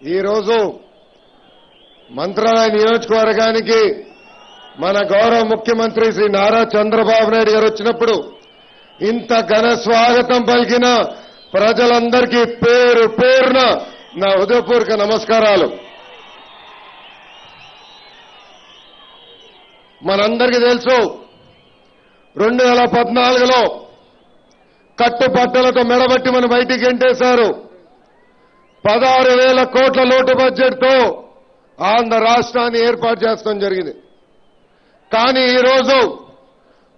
ఈ రోజు మంత్రాలయ నియోజకవర్గానికి మన గౌరవ ముఖ్యమంత్రి శ్రీ నారా చంద్రబాబు నాయుడు గారు వచ్చినప్పుడు ఇంత ఘన స్వాగతం పలికిన ప్రజలందరికీ పేరు పేరున నా హృదయపూర్వక నమస్కారాలు. మనందరికీ తెలుసు 2014లో కట్టుబట్టలతో మెడబట్టి మన బయటికి గెంటేశారు. 16,000 కోట్ల లోటు బడ్జెట్తో ఆంధ్ర రాష్ట్రాన్ని ఏర్పాటు చేస్తాం జరిగింది. కానీ ఈరోజు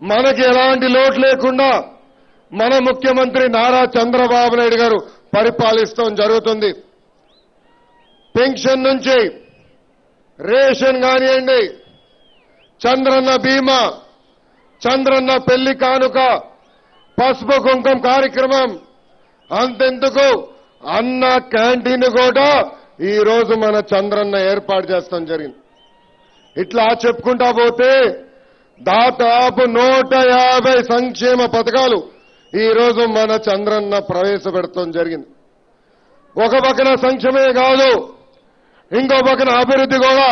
మనకి ఎలాంటి లోటు లేకుండా మన ముఖ్యమంత్రి నారా చంద్రబాబు నాయుడు గారు పరిపాలిస్తాం జరుగుతుంది. పెన్షన్ నుంచి రేషన్ కానివ్వండి, చంద్రన్న బీమా, చంద్రన్న పెళ్లి కానుక, పసుపు కుంకుమ కార్యక్రమం, అంతెందుకు అన్న క్యాంటీన్ కూడా ఈ రోజు మన చంద్రన్న ఏర్పాటు చేస్తాం జరిగింది. ఇట్లా చెప్పుకుంటా పోతే దాదాపు 150 సంక్షేమ పథకాలు ఈ రోజు మన చంద్రన్న ప్రవేశపెడతాం జరిగింది. ఒక పక్కన సంక్షేమే కాదు, ఇంకో పక్కన అభివృద్ధి కూడా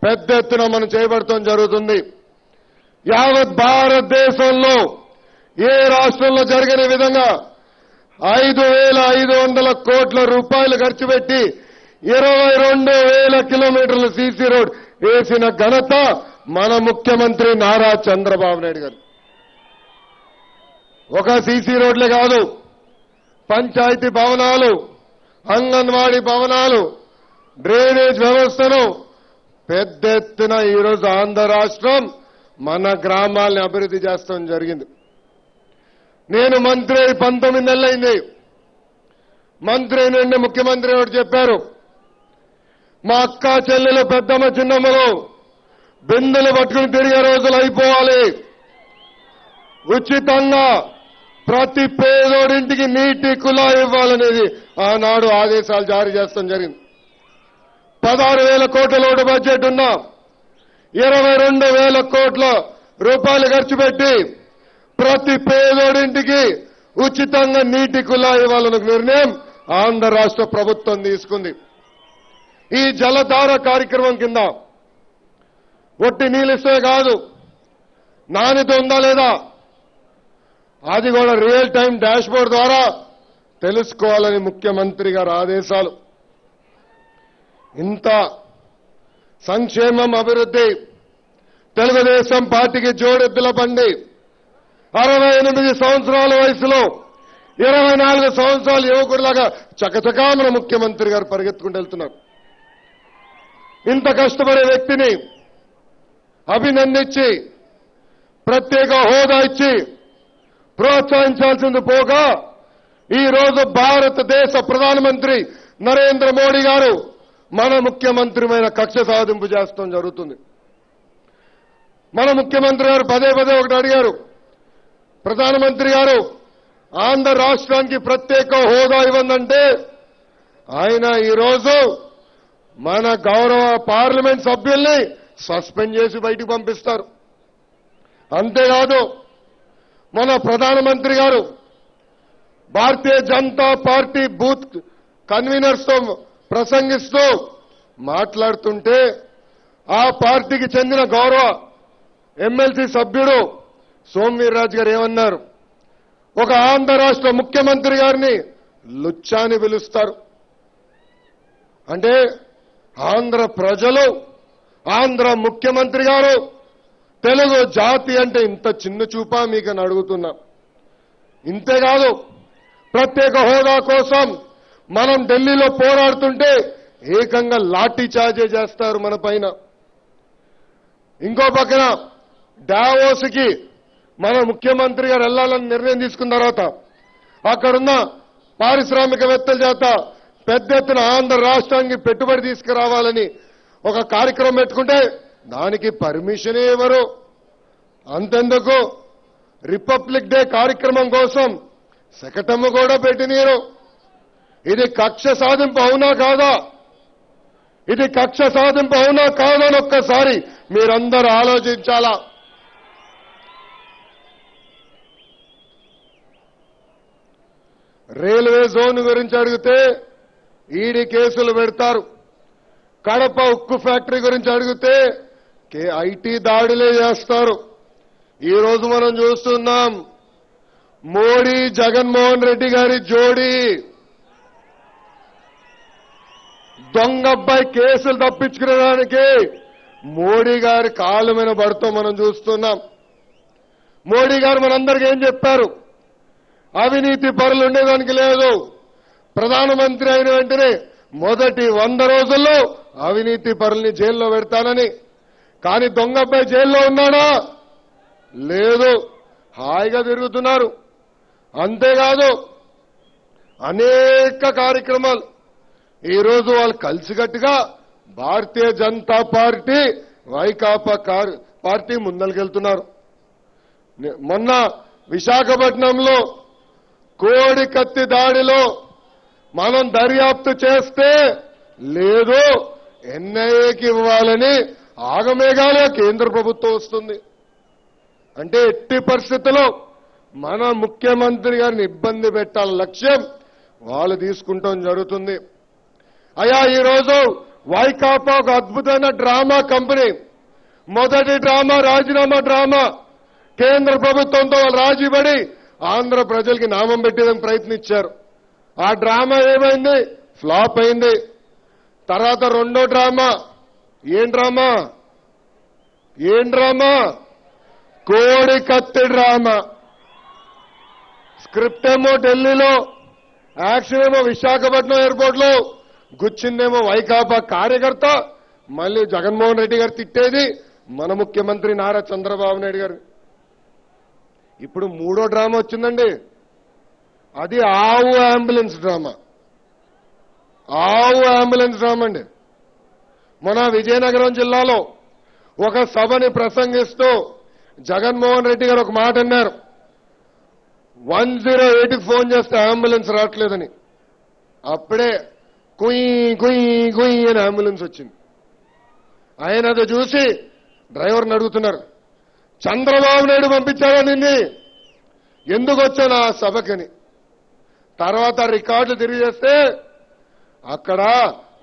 పెద్ద ఎత్తున మనం చేపడతాం జరుగుతుంది. యావత్ భారతదేశంలో ఏ రాష్ట్రంలో జరిగిన విధంగా 5,500 కోట్ల రూపాయలు ఖర్చు పెట్టి 22,000 కిలోమీటర్ల సీసీ రోడ్ వేసిన ఘనత మన ముఖ్యమంత్రి నారా చంద్రబాబు నాయుడు గారు. ఒక సీసీ రోడ్లే కాదు, పంచాయతీ భవనాలు, అంగన్వాడీ భవనాలు, డ్రైనేజ్ వ్యవస్థను పెద్ద ఎత్తున ఈరోజు ఆంధ్ర రాష్ట్రం మన గ్రామాల్ని అభివృద్ధి చేస్తాం జరిగింది. నేను మంత్రి 19 నెలలైంది. మంత్రి నుండి ముఖ్యమంత్రి ఒకటి చెప్పారు, మా అక్క చెల్లెలు, పెద్దమ్మ, చిన్నమ్మలు బిందెలు పట్టుకుని తిరిగే రోజులు అయిపోవాలి. ఉచితంగా ప్రతి పేదోడింటికి నీటి కుళాయి ఇవ్వాలనేది ఆనాడు ఆదేశాలు జారీ చేస్తాం జరిగింది. 16,000 కోట్ల లోటు బడ్జెట్ ఉన్నా 22,000 కోట్ల రూపాయలు ఖర్చు పెట్టి ప్రతి పేదోడింటికి ఉచితంగా నీటి కుళాయి ఇవ్వాలన్న నిర్ణయం ఆంధ్ర రాష్ట్ర ప్రభుత్వం తీసుకుంది. ఈ జలధార కార్యక్రమం కింద ఒట్టి నీళ్ళు ఇస్తే కాదు, నాణ్యత ఉందా లేదా అది కూడా రియల్ టైం డాష్బోర్డ్ ద్వారా తెలుసుకోవాలని ముఖ్యమంత్రి గారి ఆదేశాలు. ఇంత సంక్షేమం, అభివృద్ధి తెలుగుదేశం పార్టీకి జోడెద్దుల బండి. 68 సంవత్సరాల వయసులో 24 సంవత్సరాల యువకుడిలాగా చకచకా మన ముఖ్యమంత్రి గారు పరిగెత్తుకుంటూ వెళ్తున్నారు. ఇంత కష్టపడే వ్యక్తిని అభినందించి ప్రత్యేక హోదా ఇచ్చి ప్రోత్సహించాల్సింది పోగా ఈ రోజు భారతదేశ ప్రధానమంత్రి నరేంద్ర మోడీ గారు మన ముఖ్యమంత్రి మీద కక్ష సాధింపు చేస్తాం జరుగుతుంది. మన ముఖ్యమంత్రి గారు పదే పదే ఒకటి అడిగారు, ప్రధానమంత్రి గారు ఆంధ్ర రాష్ట్రానికి ప్రత్యేక హోదా ఇవ్వందంటే ఆయన ఈరోజు మన గౌరవ పార్లమెంట్ సభ్యుల్ని సస్పెండ్ చేసి బయటికి పంపిస్తారు. అంతేకాదు మన ప్రధానమంత్రి గారు Bharatiya Janata party booth conveners తో ప్రసంగిస్తూ మాట్లాడుతుంటే ఆ పార్టీకి చెందిన గౌరవ ఎమ్మెల్సీ సభ్యుడు సోమవీర్రాజు గారు ఏమన్నారు, ఒక ఆంధ్ర రాష్ట్ర ముఖ్యమంత్రి గారిని లుచ్చాని పిలుస్తారు. అంటే ఆంధ్ర ప్రజలు, ఆంధ్ర ముఖ్యమంత్రి గారు, తెలుగు జాతి అంటే ఇంత చిన్న చూపా మీకని అడుగుతున్నా. ఇంతేకాదు ప్రత్యేక హోదా కోసం మనం ఢిల్లీలో పోరాడుతుంటే ఏకంగా లాఠీ చార్జే చేస్తారు మన పైన. ఇంకో పక్కన డావోస్కి మన ముఖ్యమంత్రి గారు వెళ్లాలని నిర్ణయం తీసుకున్న తర్వాత అక్కడున్న పారిశ్రామికవేత్తల చేత పెద్ద ఎత్తున ఆంధ్ర రాష్ట్రానికి పెట్టుబడి తీసుకురావాలని ఒక కార్యక్రమం పెట్టుకుంటే దానికి పర్మిషనే ఇవ్వరు. అంతెందుకు రిపబ్లిక్ డే కార్యక్రమం కోసం శకటము కూడా పెట్టినీరు. ఇది కక్ష సాధింపు అవునా కాదా? ఇది కక్ష సాధింపు అవునా కాదని ఒక్కసారి మీరందరూ ఆలోచించాలా. రైల్వే జోన్ గురించి అడిగితే ఈడీ కేసులు పెడతారు. కడప ఉక్కు ఫ్యాక్టరీ గురించి అడిగితే ఐటీ దాడులే చేస్తారు. ఈ రోజు మనం చూస్తున్నాం మోడీ జగన్మోహన్ రెడ్డి గారి జోడీ దొంగబ్బాయి కేసులు తప్పించుకునేదానికి మోడీ గారి కాలు మీద పడుతూ మనం చూస్తున్నాం. మోడీ గారు మనందరికీ ఏం చెప్పారు? అవినీతి పరులు ఉండేదానికి లేదు. ప్రధానమంత్రి అయిన వెంటనే మొదటి 100 రోజుల్లో అవినీతి పరుల్ని జైల్లో పెడతానని. కానీ దొంగబ్బాయి జైల్లో ఉన్నాడా? లేదు, హాయిగా తిరుగుతున్నారు. అంతేకాదు అనేక కార్యక్రమాలు ఈరోజు వాళ్ళు కలిసికట్టుగా భారతీయ జనతా పార్టీ వైకాపా పార్టీ ముందరికెళ్తున్నారు. మొన్న విశాఖపట్నంలో కోడి కత్తి దాడిలో మనం దర్యాప్తు చేస్తే లేదు ఎన్ఐఏకి ఇవ్వాలని ఆగమేఘాలుగా కేంద్ర ప్రభుత్వం వస్తుంది. అంటే ఎట్టి పరిస్థితుల్లో మన ముఖ్యమంత్రి గారిని ఇబ్బంది పెట్టాల లక్ష్యం వాళ్ళు తీసుకుంటాం జరుగుతుంది. అయ్యా ఈరోజు వైకాపా ఒక అద్భుతమైన డ్రామా కంపెనీ. మొదటి డ్రామా రాజీనామా డ్రామా. కేంద్ర ప్రభుత్వంతో వాళ్ళు రాజీపడి ఆంధ్ర ప్రజలకి నామం పెట్టేందుకు ప్రయత్నించారు. ఆ డ్రామా ఏమైంది? ఫ్లాప్ అయింది. తర్వాత రెండో డ్రామా ఏం డ్రామా? కోడి కత్తి డ్రామా. స్క్రిప్ట్ ఏమో ఢిల్లీలో, యాక్షన్ ఏమో విశాఖపట్నం ఎయిర్పోర్ట్ లో, గుచ్చిందేమో వైకాపా కార్యకర్త. మళ్ళీ జగన్మోహన్ రెడ్డి గారు తిట్టేది మన ముఖ్యమంత్రి నారా చంద్రబాబు నాయుడు గారు. ఇప్పుడు మూడో డ్రామా వచ్చిందండి. అది ఆవు అంబులెన్స్ డ్రామా. ఆవు అంబులెన్స్ డ్రామా అండి. మన విజయనగరం జిల్లాలో ఒక సభని ప్రసంగిస్తూ జగన్మోహన్ రెడ్డి గారు ఒక మాట అన్నారు. 108కి ఫోన్ చేస్తే అంబులెన్స్ రావట్లేదని. అప్పుడే కుయ్ కుయ్ కుయ్ అని అంబులెన్స్ వచ్చింది. ఆయన అది చూసి డ్రైవర్ని అడుగుతున్నారు, చంద్రబాబు నాయుడు పంపించారా నిన్ను? ఎందుకు వచ్చాను ఆ సభకని. తర్వాత రికార్డులు తిరిగి చేస్తే అక్కడ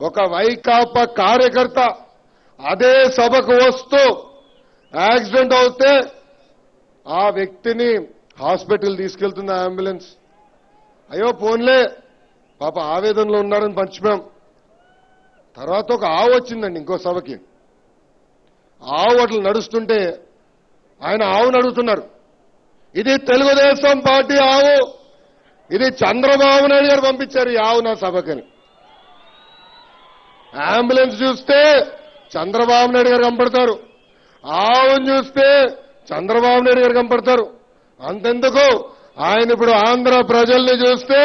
ఒక వైకాపా కార్యకర్త అదే సభకు వస్తూ యాక్సిడెంట్ అవుతే ఆ వ్యక్తిని హాస్పిటల్ తీసుకెళ్తుంది ఆ అంబులెన్స్. అయ్యో పోన్లే పాప ఆవేదనలో ఉన్నారని పంచిపోయాం. తర్వాత ఒక ఆవు వచ్చిందండి ఇంకో సభకి. ఆవు అట్లా నడుస్తుంటే ఆయన ఆవును అడుగుతున్నారు, ఇది తెలుగుదేశం పార్టీ ఆవు, ఇది చంద్రబాబు నాయుడు గారు పంపించారు ఈ ఆవు నా సభకని. అంబులెన్స్ చూస్తే చంద్రబాబు నాయుడు గారు కనపడతారు, ఆవును చూస్తే చంద్రబాబు నాయుడు గారు కనపడతారు. అంతెందుకు ఆయన ఇప్పుడు ఆంధ్ర ప్రజల్ని చూస్తే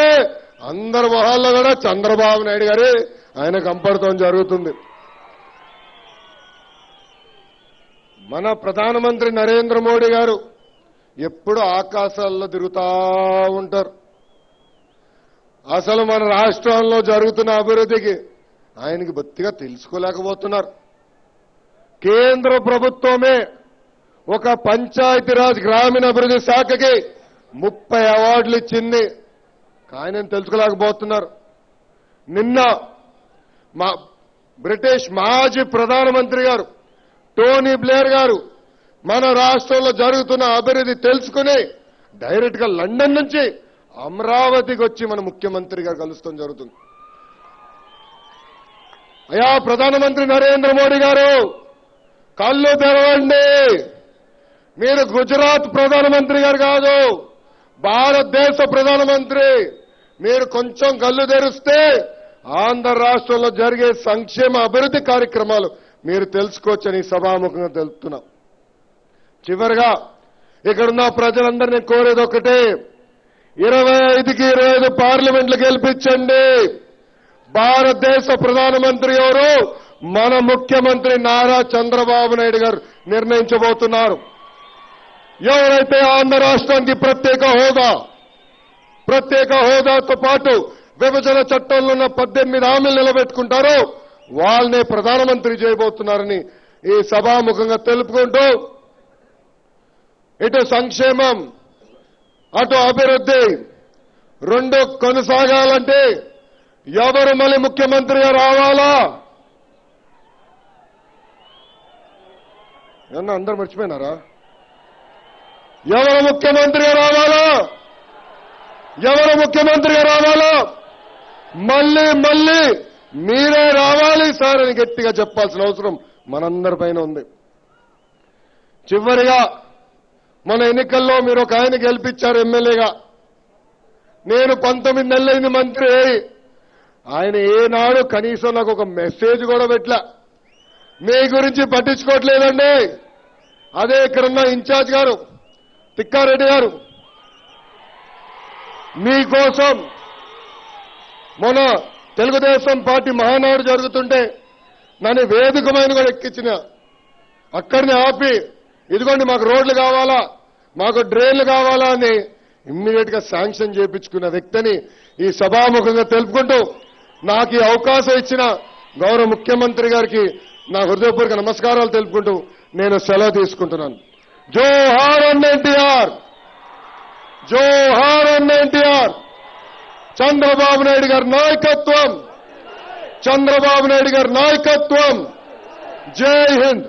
అందరి మొహాల్లో కూడా చంద్రబాబు నాయుడు గారే ఆయన కనపడటం జరుగుతుంది. మన ప్రధానమంత్రి నరేంద్ర మోడీ గారు ఎప్పుడు ఆకాశాల్లో తిరుగుతా ఉంటారు. అసలు మన రాష్ట్రంలో జరుగుతున్న అభివృద్ధికి ఆయనకి బొత్తిగా తెలుసుకోలేకపోతున్నారు. కేంద్ర ప్రభుత్వమే ఒక పంచాయతీరాజ్ గ్రామీణాభివృద్ధి శాఖకి 30 అవార్డులు ఇచ్చింది. ఆయన తెలుసుకోలేకపోతున్నారు. నిన్న బ్రిటిష్ మాజీ ప్రధానమంత్రి గారు టోనీ బ్లేర్ గారు మన రాష్ట్రంలో జరుగుతున్న అభివృద్ధి తెలుసుకుని డైరెక్ట్ గా లండన్ నుంచి అమరావతికి వచ్చి మన ముఖ్యమంత్రి గారు కలుస్తాం జరుగుతుంది. అయ్యా ప్రధానమంత్రి నరేంద్ర మోడీ గారు కళ్ళు తెరవండి. మీరు గుజరాత్ ప్రధానమంత్రి గారు కాదు, భారతదేశ ప్రధానమంత్రి. మీరు కొంచెం కళ్ళు తెరిస్తే ఆంధ్ర రాష్ట్రంలో జరిగే సంక్షేమ అభివృద్ధి కార్యక్రమాలు మీరు తెలుసుకోవచ్చని సభాముఖంగా తెలుపుతున్నాం. చివరిగా ఇక్కడున్న ప్రజలందరినీ కోరేది ఒకటే, 25కి 25 పార్లమెంట్లు గెలిపించండి. భారతదేశ ప్రధానమంత్రి ఎవరు? మన ముఖ్యమంత్రి నారా చంద్రబాబు నాయుడు గారు నిర్ణయించబోతున్నారు. ఎవరైతే ఆంధ్ర రాష్ట్రానికి ప్రత్యేక హోదాతో పాటు విభజన చట్టంలో ఉన్న 18 హామీలు నిలబెట్టుకుంటారో వాళ్ళనే ప్రధానమంత్రి చేయబోతున్నారని ఈ సభాముఖంగా తెలుపుకుంటూ ఇటు సంక్షేమం అటు అభివృద్ధి రెండు కొనసాగాలంటే ఎవరు మళ్ళీ ముఖ్యమంత్రిగా రావాలా? ఏమన్నా అందరూ మర్చిపోయినారా? ఎవరు ముఖ్యమంత్రిగా రావాలా? ఎవరు ముఖ్యమంత్రిగా రావాలా? మళ్ళీ మీరే రావాలి సార్ అని గట్టిగా చెప్పాల్సిన అవసరం మనందరిపైన ఉంది. చివరిగా మన ఎన్నికల్లో మీరు ఒక ఆయన గెలిపించారు ఎమ్మెల్యేగా. నేను 19 నెలలైంది మంత్రి. ఆయన ఏనాడు కనీసం నాకు ఒక మెసేజ్ కూడా పెట్టలే. మీ గురించి పట్టించుకోవట్లేదండి. అదే ఇక్కడున్న ఇన్ఛార్జ్ గారు తిక్కారెడ్డి గారు మీకోసం మొన్న తెలుగుదేశం పార్టీ మహానాడు జరుగుతుంటే నన్ను వేదికమైన కూడా ఎక్కించిన అక్కడిని ఆపి ఇదిగోండి మాకు రోడ్లు కావాలా, మాకు డ్రైన్లు కావాలా అని ఇమ్మీడియట్ గా శాంక్షన్ చేయించుకున్న వ్యక్తిని ఈ సభాముఖంగా తెలుపుకుంటూ నాకు ఈ అవకాశం ఇచ్చిన గౌరవ ముఖ్యమంత్రి గారికి నా హృదయపూర్వక నమస్కారాలు తెలుపుకుంటూ నేను సెలవు తీసుకుంటున్నాను. జోహార్ అన్న ఎన్టీఆర్, జోహార్ అన్న ఎన్టీఆర్. చంద్రబాబు నాయుడు గారి నాయకత్వం, చంద్రబాబు నాయుడు గారి నాయకత్వం. జై హింద్.